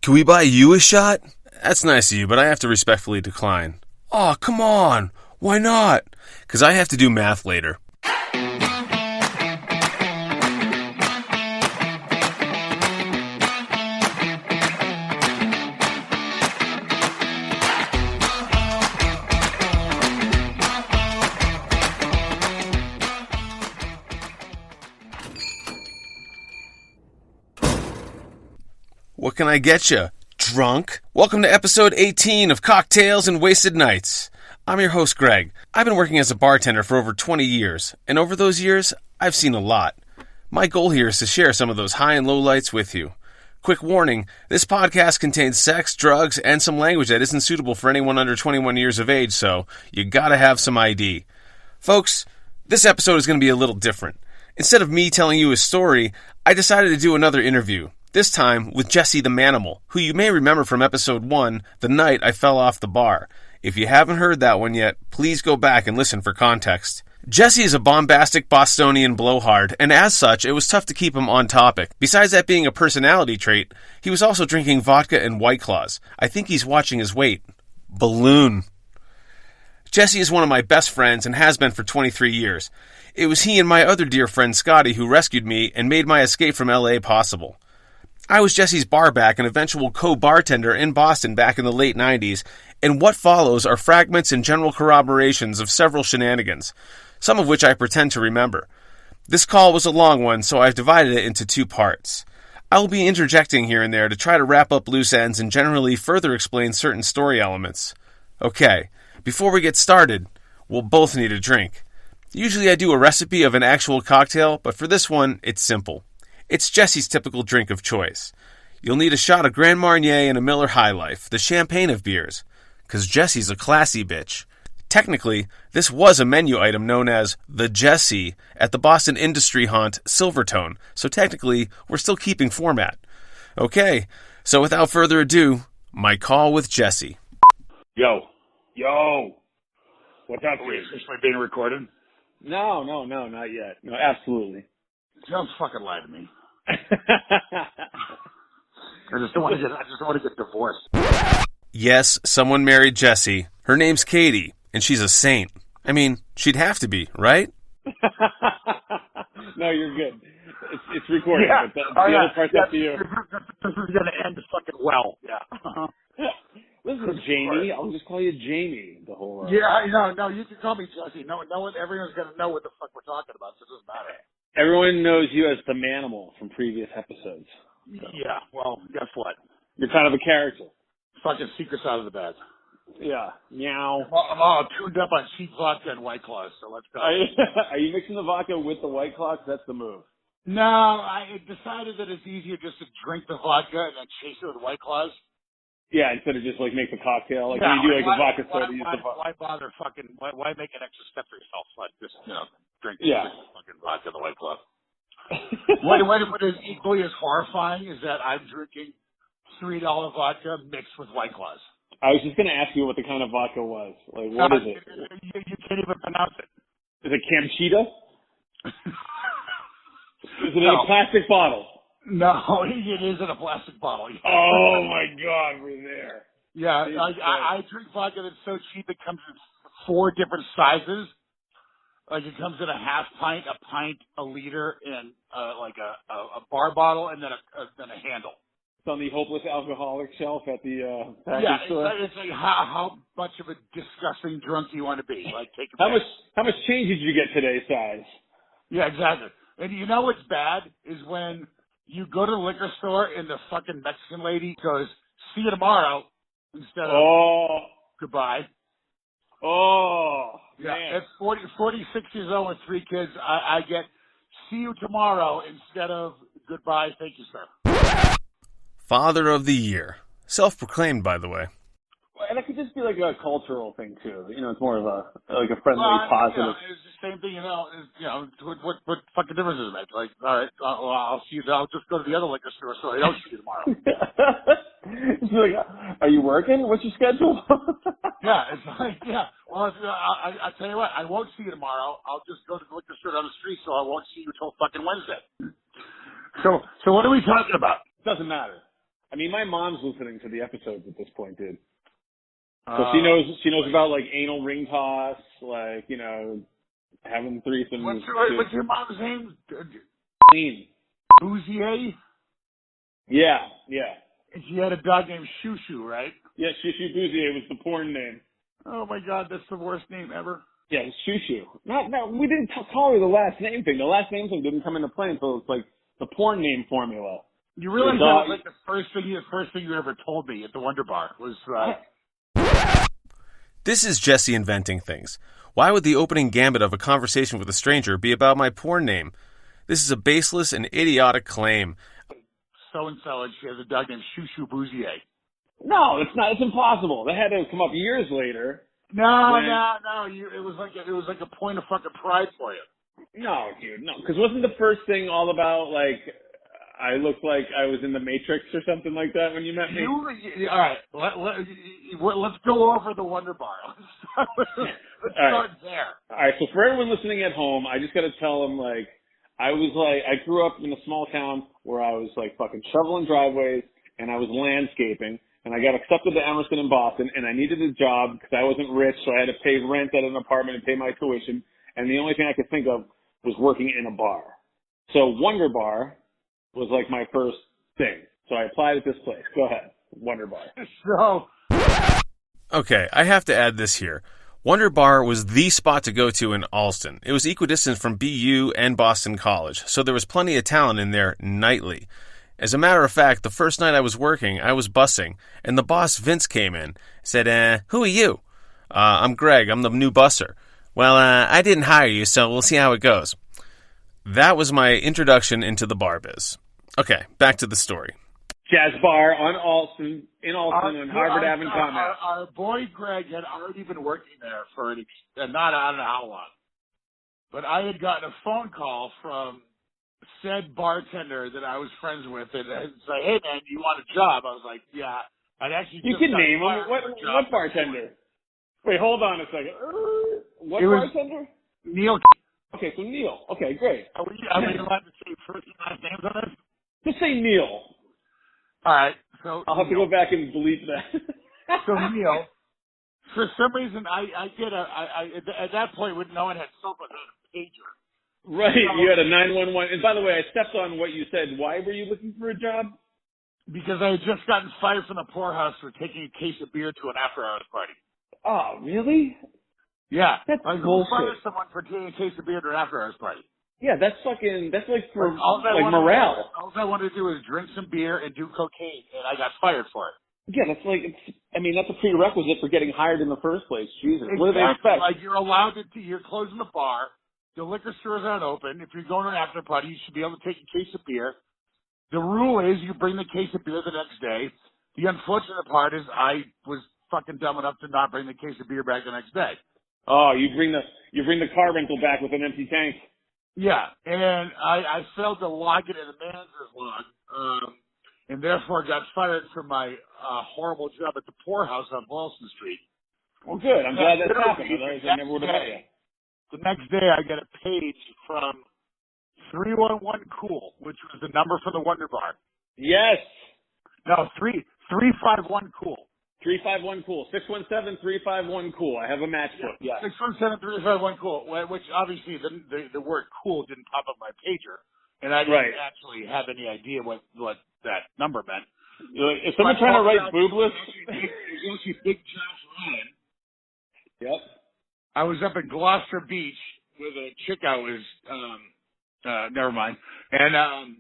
Can we buy you a shot? That's nice of you, but I have to respectfully decline. Aw, come on. Why not? Because I have to do math later. What can I get you? Drunk? Welcome to episode 18 of Cocktails and Wasted Nights. I'm your host, Greg. I've been working as a bartender for over 20 years, and over those years, I've seen a lot. My goal here is to share some of those high and low lights with you. Quick warning, this podcast contains sex, drugs, and some language that isn't suitable for anyone under 21 years of age, so you gotta have some ID. Folks, this episode is going to be a little different. Instead of me telling you a story, I decided to do another interview. This time with Jesse the Manimal, who you may remember from episode 1, the night I fell off the bar. If you haven't heard that one yet, please go back and listen for context. Jesse is a bombastic Bostonian blowhard, and as such, it was tough to keep him on topic. Besides that being a personality trait, he was also drinking vodka and White Claws. I think he's watching his weight. Balloon. Jesse is one of my best friends and has been for 23 years. It was he and my other dear friend Scotty who rescued me and made my escape from LA possible. I was Jesse's barback and eventual co-bartender in Boston back in the late 90s, and what follows are fragments and general corroborations of several shenanigans, some of which I pretend to remember. This call was a long one, so I've divided it into 2 parts. I will be interjecting here and there to try to wrap up loose ends and generally further explain certain story elements. Okay, before we get started, we'll both need a drink. Usually I do a recipe of an actual cocktail, but for this one, it's simple. It's Jesse's typical drink of choice. You'll need a shot of Grand Marnier and a Miller High Life, the champagne of beers, because Jesse's a classy bitch. Technically, this was a menu item known as the Jesse at the Boston industry haunt Silvertone, so technically, we're still keeping format. Okay, so without further ado, my call with Jesse. Yo. What's up, Are we dude? officially being recorded? No, not yet. No, absolutely. Don't fucking lie to me. I I just don't want to get divorced. Yes, someone married Jesse. Her name's Katie, and she's a saint. I mean, she'd have to be, right? No, you're good. It's recorded, Yeah. but the other part's up to you. This is going to end fucking well. Yeah. Listen, Jamie. I'll just call you Jamie the whole Yeah, no, you can call me Jesse. No one, everyone's going to know what the fuck we're talking about, so it doesn't matter. Everyone knows you as the Manimal from previous episodes. So. Yeah, well, guess what? You're kind of a character. Fucking secrets out of the bed. Yeah. Meow. I'm all tuned up on cheap vodka and White Claws, so let's go. Are you mixing the vodka with the White Claws? That's the move. No, I decided that it's easier just to drink the vodka and then chase it with White Claws. Yeah, instead of just like make the cocktail. Like Yeah, when you do like a vodka soda, use the vodka. why bother fucking, why make an extra step for yourself? Like just, drink Yeah. fucking vodka and the White Claw. What is equally as horrifying is that I'm drinking $3 vodka mixed with White Claws. I was just going to ask you what the kind of vodka was. Like, what is it? You can't even pronounce it. Is it Kamchita? Is it in a plastic bottle? No, it is in a plastic bottle. Oh my God, we're there. Yeah, I drink vodka that's so cheap it comes in 4 different sizes. Like it comes in a half pint, a pint, a liter, and like a bar bottle, and then a handle. It's on the hopeless alcoholic shelf at the package store. It's like how much of a disgusting drunk do you want to be? Like take a How much change did you get today, size? Yeah, exactly. And you know what's bad is when you go to the liquor store and the fucking Mexican lady goes, "See you tomorrow," instead of goodbye. Oh, yeah. Man. At 46 years old with 3 kids, I get "see you tomorrow" instead of "goodbye, thank you, sir." Father of the Year. Self-proclaimed, by the way. And it could just be like a cultural thing too. It's more of a friendly, positive. It's the same thing. What fucking difference does it make? Like, all right, I'll see you. I'll just go to the other liquor store so I don't see you tomorrow. It's like, are you working? What's your schedule? Yeah, it's like, yeah. Well, I tell you what, I won't see you tomorrow. I'll just go to the liquor store down the street, so I won't see you until fucking Wednesday. So what are we talking about? Doesn't matter. I mean, my mom's listening to the episodes at this point, dude. So she knows about like anal ring toss, like, you know, having threesomes. What's your mom's name? Clean. Bouzier? Yeah. And she had a dog named Shoo Shoo, right? Yeah, Shushu Bouzier was the porn name. Oh my God, that's the worst name ever. Yeah, it was Shushu. No, we didn't call her the last name thing. The last name thing didn't come into play until it's like the porn name formula. You realize that was like the first thing you ever told me at the Wonder Bar was. This is Jesse inventing things. Why would the opening gambit of a conversation with a stranger be about my porn name? This is a baseless and idiotic claim. So-and-so, and she has a dog named Shoo Shoo Bouzier. No, it's not. It's impossible. That had to come up years later. No. It was like a point of fucking pride for you. No, dude, no. Because wasn't the first thing all about like I looked like I was in the Matrix or something like that when you met me? All right, let's go over the Wonder Bar. Let's start there. All right, so for everyone listening at home, I just got to tell them like I grew up in a small town where I was like fucking shoveling driveways and I was landscaping. And I got accepted to Emerson in Boston, and I needed a job because I wasn't rich, so I had to pay rent at an apartment and pay my tuition. And the only thing I could think of was working in a bar. So Wonder Bar was like my first thing. So I applied at this place. Go ahead, Wonder Bar. Okay, I have to add this here. Wonder Bar was the spot to go to in Allston. It was equidistant from BU and Boston College, so there was plenty of talent in there nightly. As a matter of fact, the first night I was working, I was bussing, and the boss, Vince, came in. Said, who are you? I'm Greg. I'm the new busser. Well, I didn't hire you, so we'll see how it goes. That was my introduction into the bar biz. Okay, back to the story. Jazz Bar in Allston on Harvard Avenue. Our boy Greg had already been working there for I don't know how long. But I had gotten a phone call from said bartender that I was friends with and say, hey man, do you want a job? I was like, yeah. I'd actually You can name him. What bartender? Wait, hold on a second. What bartender? Neil. Okay, so Neil. Okay, great. Are we allowed to say first and last names on this? Just say Neil. All right. So I'll have to go back and delete that. So Neil, for some reason, I at that point when no one had cell phone, I had a pager. Right, you had a 911. And by the way, I stepped on what you said. Why were you looking for a job? Because I had just gotten fired from the poorhouse for taking a case of beer to an after-hours party. Oh, really? Yeah. That's I bullshit. fired someone for taking a case of beer to an after-hours party. Yeah, that's like for morale. All I wanted to do was drink some beer and do cocaine, and I got fired for it. Yeah, that's a prerequisite for getting hired in the first place. Jesus, exactly. What do they expect? Like, you're allowed you're closing the bar. The liquor stores aren't open. If you're going to an after party, you should be able to take a case of beer. The rule is you bring the case of beer the next day. The unfortunate part is I was fucking dumb enough to not bring the case of beer back the next day. Oh, you bring the car rental back with an empty tank. Yeah, and I failed to log it in the manager's log, and therefore got fired from my horrible job at the poorhouse on Boylston Street. Well, good. I'm glad that happened. Otherwise, I never would have met you. The next day, I get a page from 311 Cool, which was the number for the Wonder Bar. Yes. No, 351 Cool. 351 Cool. 617-351 Cool. I have a matchbook. Yeah. 617-351 Cool, which obviously the word cool didn't pop up my pager, and I didn't actually have any idea what that number meant. Is someone trying to write boobless? There's actually Big Josh Ryan. Yep. I was up in Gloucester Beach with a chick I was, never mind. And,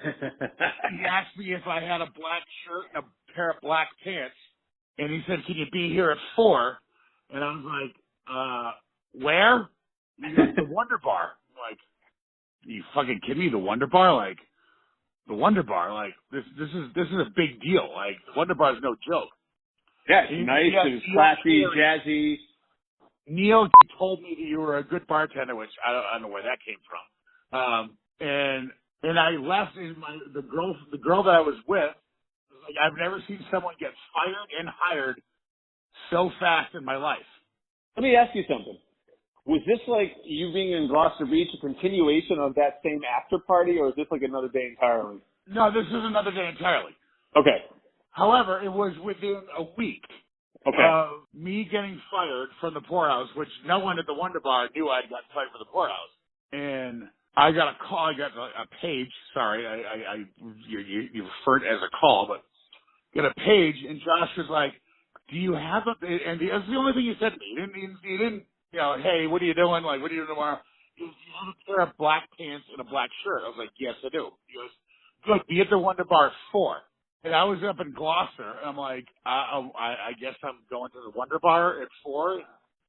he asked me if I had a black shirt and a pair of black pants. And he said, can you be here at 4? And I was like, where? He goes, the Wonder Bar. I'm like, are you fucking kidding me? The Wonder Bar? Like, the Wonder Bar? Like, this is a big deal. Like, the Wonder Bar is no joke. Yeah, it's nice. It's classy, jazzy. Neil told me that you were a good bartender, which I don't know where that came from. And I left, and the girl that I was with, like, I've never seen someone get fired and hired so fast in my life. Let me ask you something. Was this like you being in Gloucester Beach a continuation of that same after party, or is this like another day entirely? No, this is another day entirely. Okay. However, it was within a week of me getting fired from the poorhouse, which no one at the Wonder Bar knew I'd gotten fired from the poorhouse. And I got a call, I got a page, sorry, you referred as a call, but got a page, and Josh was like, do you have a, and that's the only thing he said to me. He didn't, hey, what are you doing? Like, what are you doing tomorrow? He goes, do you have a pair of black pants and a black shirt? I was like, yes, I do. He goes, good, be at the Wonder Bar at 4. And I was up in Gloucester, and I'm like, I guess I'm going to the Wonder Bar at 4.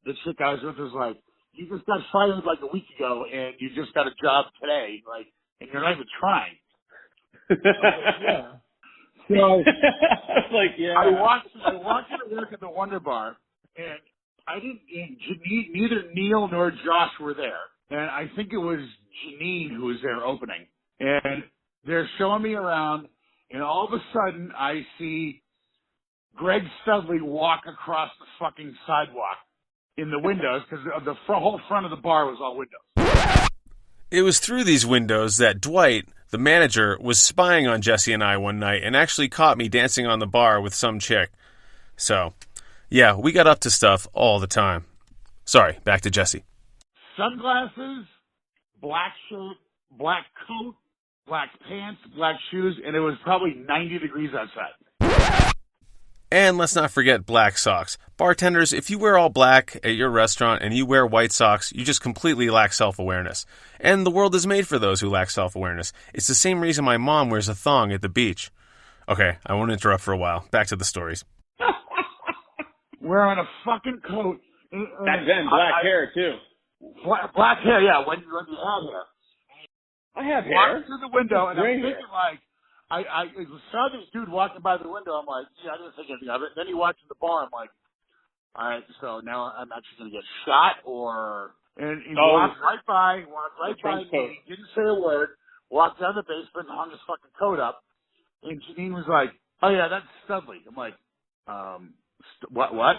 The chick I was with was like, you just got fired like a week ago, and you just got a job today, like, and you're not even trying. I was like, yeah. So like, yeah. I walked into work at the Wonder Bar, and neither Neil nor Josh were there. And I think it was Janine who was there opening. And they're showing me around, and all of a sudden I see Greg Studley walk across the fucking sidewalk in the windows, because the whole front of the bar was all windows. It was through these windows that Dwight, the manager, was spying on Jesse and I one night and actually caught me dancing on the bar with some chick. So, yeah, we got up to stuff all the time. Sorry, back to Jesse. Sunglasses, black shirt, black coat, black pants, black shoes, and it was probably 90 degrees outside. And let's not forget black socks. Bartenders, if you wear all black at your restaurant and you wear white socks, you just completely lack self-awareness. And the world is made for those who lack self-awareness. It's the same reason my mom wears a thong at the beach. Okay, I won't interrupt for a while. Back to the stories. Wearing a fucking coat. Back then, black hair, too. Black hair, yeah, when you have hair. I have hair. Walking through the window, and I'm Gray thinking, hair. like, I saw this dude walking by the window. I'm like, yeah, I didn't think anything of it. Then he walks in the bar. I'm like, all right, so now I'm actually going to get shot, or... And he walked right by me, didn't say a word, walked down the basement and hung his fucking coat up. And Janine was like, oh, yeah, that's Studley. I'm like, what?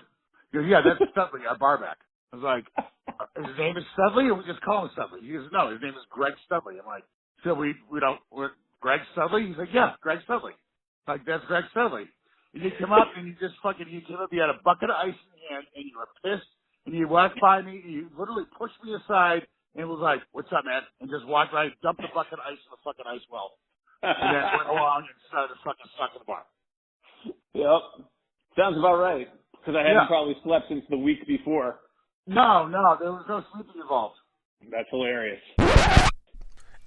He goes, yeah, that's Studley, our barback. I was like, his name is Studley, or we just call him Studley? He goes, no, his name is Greg Studley. I'm like, so we're Greg Studley? He's like, yeah, Greg Studley. Like, that's Greg Studley. And you come up and you had a bucket of ice in your hand and you were pissed and you walked by me and you literally pushed me aside and was like, what's up, man? And just walked by, dumped the bucket of ice in the fucking ice well. And then went along and started fucking sucking the bar. Yep. Sounds about right. Because I hadn't probably slept since the week before. No, there was no sleeping involved. That's hilarious.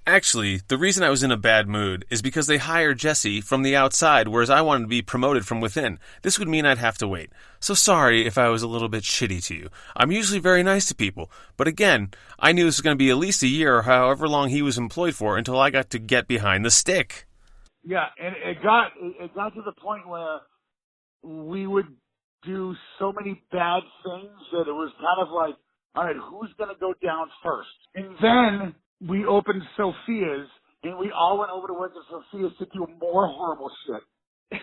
Actually, the reason I was in a bad mood is because they hired Jesse from the outside, whereas I wanted to be promoted from within. This would mean I'd have to wait. So sorry if I was a little bit shitty to you. I'm usually very nice to people. But again, I knew this was going to be at least a year or however long he was employed for until I got to get behind the stick. Yeah, and it got to the point where we would do so many bad things that it was kind of like, all right, who's going to go down first? And then we opened Sophia's, and we all went over to work at Sophia's to do more horrible shit.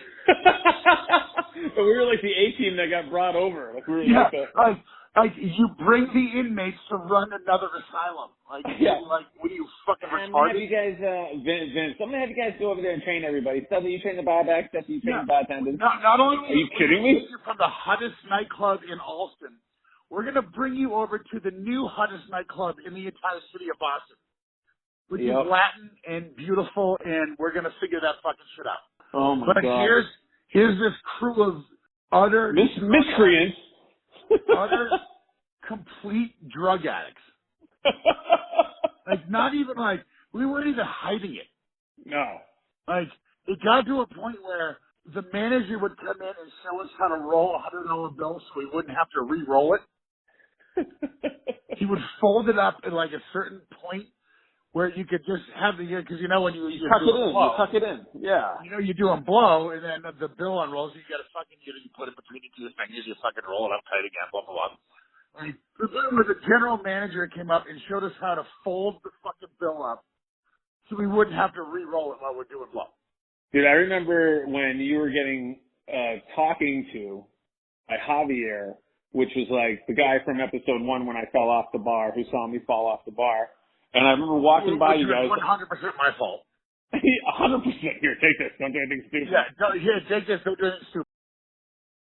But we were like the A-team that got brought over. Like we were like you bring the inmates to run another asylum. Like, like, what are you, fucking retarded? Have you guys, Vince, I'm gonna have you guys go over there and train everybody. Stuff that you train the barback, stuff that you train the bartenders. Not only are you kidding me? You're from the hottest nightclub in Alston. We're gonna bring you over to the new hottest nightclub in the entire city of Boston, which is Latin and beautiful, and we're gonna figure that fucking shit out. Oh my God! But here's this crew of utter miscreants. Utter complete drug addicts. Like, not even like, we weren't even hiding it. No. Like, it got to a point where the manager would come in and show us how to roll a $100 bill so we wouldn't have to re-roll it. He would fold it up at like a certain point where you could just have the, because you know when you tuck it in, blow, you tuck it in, yeah. You know, you do a blow, and then the bill unrolls, you got to fucking, you put it between your two fingers, you fucking roll it up tight again, blah, blah, blah. Like, the general manager came up and showed us how to fold the fucking bill up so we wouldn't have to re-roll it while we're doing blow. Dude, I remember when you were getting, talking to by Javier, which was like the guy from episode 1 when I fell off the bar, who saw me fall off the bar. And I remember walking by you guys. 100% my fault. 100%. Here, take this. Don't do anything stupid. Yeah, take this. Don't do anything stupid.